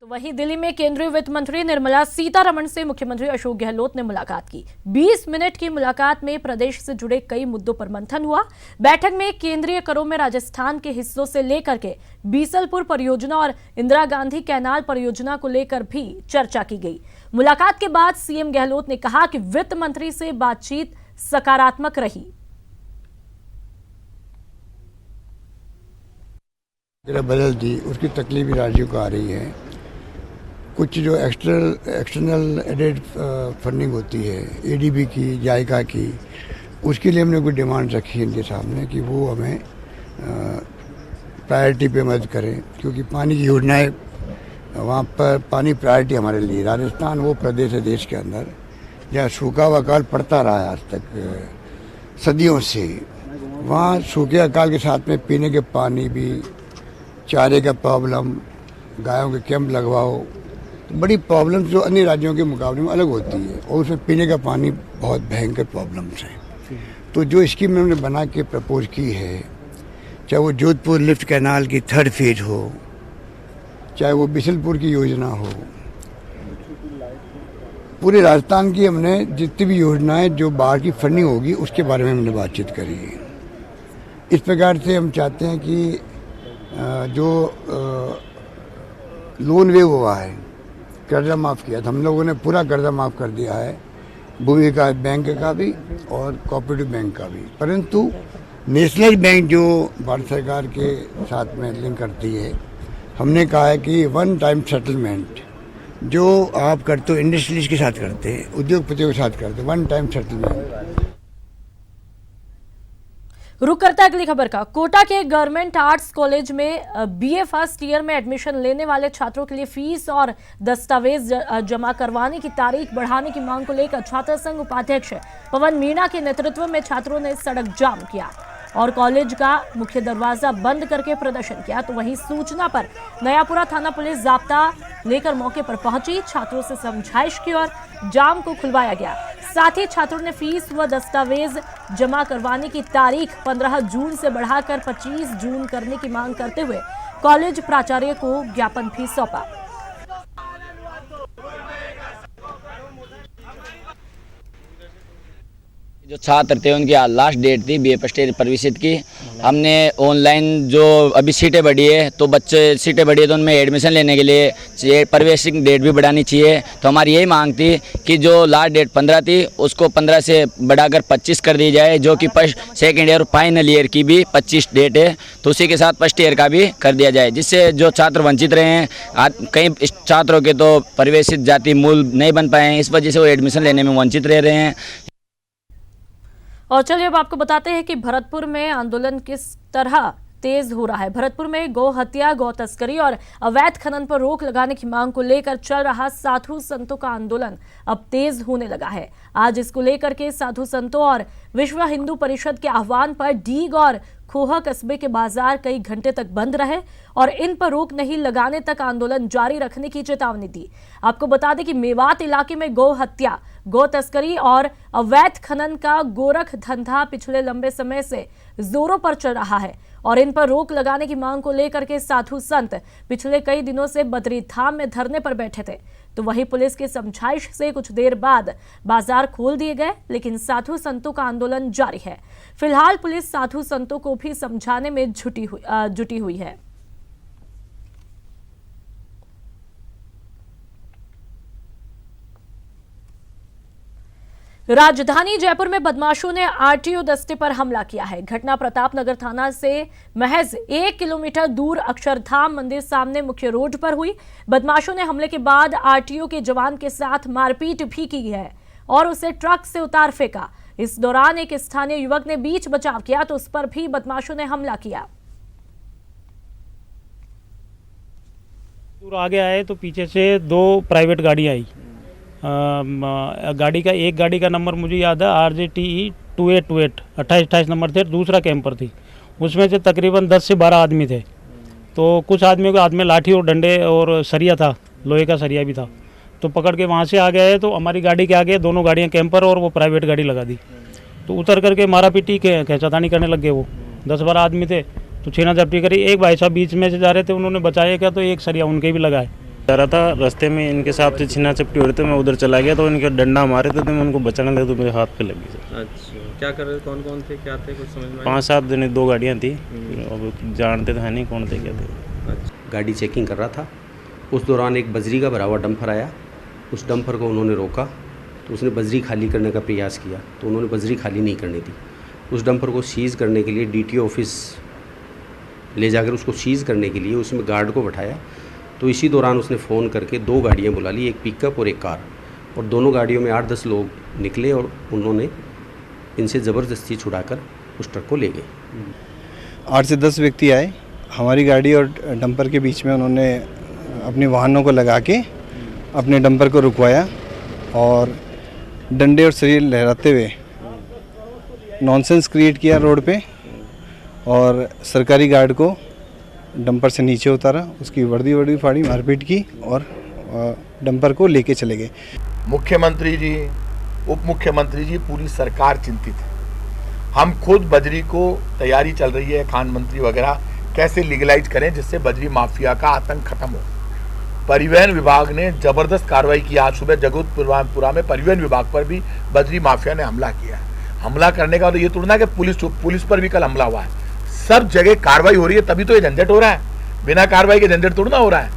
वहीं दिल्ली में केंद्रीय वित्त मंत्री निर्मला सीतारमण से मुख्यमंत्री अशोक गहलोत ने मुलाकात की। 20 मिनट की मुलाकात में प्रदेश से जुड़े कई मुद्दों पर मंथन हुआ। बैठक में केंद्रीय करों में राजस्थान के हिस्सों से लेकर के बीसलपुर परियोजना और इंदिरा गांधी कैनाल परियोजना को लेकर भी चर्चा की गई। मुलाकात के बाद सीएम गहलोत ने कहा कि वित्त मंत्री से बातचीत सकारात्मक रही। बदल दी, उसकी तकलीफ राज्यों को आ रही है। कुछ जो एक्सटर्नल एडेड फंडिंग होती है, एडीबी की, जायका की, उसके लिए हमने कुछ डिमांड रखी है इनके सामने कि वो हमें प्रायोरिटी पे मदद करें, क्योंकि पानी की योजनाएं वहाँ पर पानी प्रायोरिटी हमारे लिए। राजस्थान वो प्रदेश है देश के अंदर जहाँ सूखा हुआ अकाल पड़ता रहा है आज तक सदियों से। वहाँ सूखे अकाल के साथ में पीने के पानी भी, चारे का प्रॉब्लम, गायों के कैंप लगवाओ, तो बड़ी प्रॉब्लम जो अन्य राज्यों के मुकाबले में अलग होती है, और उसमें पीने का पानी बहुत भयंकर प्रॉब्लम्स है। तो जो स्कीम हमने बना के प्रपोज की है, चाहे वो जोधपुर लिफ्ट कैनाल की 3rd फेज हो, चाहे वो बिशलपुर की योजना हो, पूरे राजस्थान की हमने जितनी भी योजनाएं जो बाहर की फंडिंग होगी उसके बारे में हमने बातचीत करी है। इस प्रकार से हम चाहते हैं कि जो लोन वे हुआ है, कर्जा माफ़ किया था, हम लोगों ने पूरा कर्जा माफ़ कर दिया है, भूमि का बैंक का भी और कोऑपरेटिव बैंक का भी। परंतु नेशनल बैंक जो भारत सरकार के साथ में लिंक करती है, हमने कहा है कि 1 टाइम सेटलमेंट जो आप करते हो, इंडस्ट्रीज के साथ करते हैं, उद्योगपतियों के साथ करते हैं, 1 टाइम सेटलमेंट। रुक करता है अगली खबर का। कोटा के गवर्नमेंट आर्ट्स कॉलेज में बीए फर्स्ट ईयर में एडमिशन लेने वाले छात्रों के लिए फीस और दस्तावेज जमा करवाने की तारीख बढ़ाने की मांग को लेकर छात्र संघ उपाध्यक्ष पवन मीणा के नेतृत्व में छात्रों ने सड़क जाम किया और कॉलेज का मुख्य दरवाजा बंद करके प्रदर्शन किया। तो वहीं सूचना पर नयापुरा थाना पुलिस जाब्ता लेकर मौके पर पहुंची, छात्रों से समझाइश की और जाम को खुलवाया गया। साथ ही छात्रों ने फीस व दस्तावेज जमा करवाने की तारीख 15 जून से बढ़ाकर 25 जून करने की मांग करते हुए कॉलेज प्राचार्य को ज्ञापन भी सौंपा। जो छात्र थे उनकी लास्ट डेट थी बीए फर्स्ट ईयर प्रवेशित की। हमने ऑनलाइन जो अभी सीटें बढ़ी है, तो बच्चे सीटें बढ़ी है तो उनमें एडमिशन लेने के लिए प्रवेशित डेट भी बढ़ानी चाहिए। तो हमारी यही मांग थी कि जो लास्ट डेट 15 थी उसको 15 से बढ़ाकर 25 कर दी जाए, जो कि सेकेंड ईयर फाइनल ईयर की भी 25 डेट है, तो उसी के साथ फर्स्ट ईयर का भी कर दिया जाए, जिससे जो छात्र वंचित रहे हैं, कई छात्रों के तो प्रवेशित जाति मूल नहीं बन पाए हैं, इस वजह से वो एडमिशन लेने में वंचित रह रहे हैं। और चलिए अब आपको बताते हैं कि भरतपुर में आंदोलन किस तरह तेज हो रहा है। भरतपुर में गौ हत्या, गौ तस्करी और अवैध खनन पर रोक लगाने की मांग को लेकर चल रहा साधु संतों का आंदोलन अब तेज होने लगा है। आज इसको लेकर के साधु संतों और विश्व हिंदू परिषद के आह्वान पर डीग और खोहा कस्बे के बाजार कई घंटे तक बंद रहे और इन पर रोक नहीं लगाने तक आंदोलन जारी रखने की चेतावनी दी। आपको बता दें कि मेवात इलाके में गौ हत्या, गौ तस्करी और अवैध खनन का गोरख धंधा पिछले लंबे समय से जोरों पर चल रहा है और इन पर रोक लगाने की मांग को लेकर के साधु संत पिछले कई दिनों से बद्री धाम में धरने पर बैठे थे। तो वहीं पुलिस की समझाइश से कुछ देर बाद बाजार खोल दिए गए, लेकिन साधु संतों का आंदोलन जारी है। फिलहाल पुलिस साधु संतों को भी समझाने में जुटी हुई है। राजधानी जयपुर में बदमाशों ने आरटीओ दस्ते पर हमला किया है। घटना प्रताप नगर थाना से महज 1 किलोमीटर दूर अक्षरधाम मंदिर सामने मुख्य रोड पर हुई। बदमाशों ने हमले के बाद आरटीओ के जवान के साथ मारपीट भी की है और उसे ट्रक से उतार फेंका। इस दौरान एक स्थानीय युवक ने बीच बचाव किया तो उस पर भी बदमाशों ने हमला किया। दूर आगे आए तो पीछे से 2 प्राइवेट गाड़ी आई। एक गाड़ी का नंबर मुझे याद है RJTE 2828 28 नंबर थे, दूसरा कैंपर थी। उसमें से तकरीबन 10 से 12 आदमी थे। तो कुछ आदमियों के हाथ में लाठी और डंडे और सरिया था, लोहे का सरिया भी था। तो पकड़ के वहाँ से आ गए तो हमारी गाड़ी के आगे दोनों गाड़ियाँ, कैंपर और वो प्राइवेट गाड़ी लगा दी। तो उतर करके मारा पीटी के खींचातानी करने लग गए। वो 10-12 आदमी थे तो छीना झपटी करी। एक भाई साहब बीच में से जा रहे थे, उन्होंने बचाया क्या तो एक सरिया उनके भी लगाए। जा रहा था, रास्ते में इनके साथ से छीना चपटी हो रही थी, मैं उधर चला गया तो इनके डंडा मारे थे, तो मैं उनको बचाने लगा तो मेरे हाथ पे लग गई सर। अच्छा, क्या कर रहे थे, कौन कौन थे, क्या थे, कुछ समझ में आया? 5-7 दिन 2 गाड़ियाँ थी, अब जानते तो है नहीं कौन थे क्या थे। अच्छा, गाड़ी चेकिंग कर रहा था, उस दौरान एक बजरी का भरा हुआ डंपर आया। उस डंपर को उन्होंने रोका तो उसने बजरी खाली करने का प्रयास किया, तो उन्होंने बजरी खाली नहीं करने दी। उस डंपर को सीज़ करने के लिए डीटीओ ऑफिस ले जाकर उसको सीज़ करने के लिए उसमें गार्ड को बैठाया। तो इसी दौरान उसने फ़ोन करके 2 गाड़ियाँ बुला ली, एक पिकअप और एक कार, और दोनों गाड़ियों में 8-10 लोग निकले और उन्होंने इनसे ज़बरदस्ती छुड़ाकर उस ट्रक को ले गए। 8 से 10 व्यक्ति आए, हमारी गाड़ी और डंपर के बीच में उन्होंने अपने वाहनों को लगा के अपने डंपर को रुकवाया और डंडे और सरिये लहराते हुए नॉनसेंस क्रिएट किया रोड पे और सरकारी गार्ड को डंपर से नीचे उतारा, उसकी वर्दी फाड़ी, मारपीट की और डंपर को लेके चले गए। मुख्यमंत्री जी, उप मुख्यमंत्री जी, पूरी सरकार चिंतित है। हम खुद बजरी को तैयारी चल रही है, खान मंत्री वगैरह कैसे लीगलाइज करें जिससे बजरी माफिया का आतंक खत्म हो। परिवहन विभाग ने जबरदस्त कार्रवाई की। आज सुबह जगतपुरा में परिवहन विभाग पर भी बजरी माफिया ने हमला किया। हमला करने का तो ये थोड़ा ना कि पुलिस पर भी कल हमला हुआ है। सब जगह कार्रवाई हो रही है, तभी तो ये झंझट हो रहा है। बिना कार्रवाई के झंझट थोड़ा ना हो रहा है।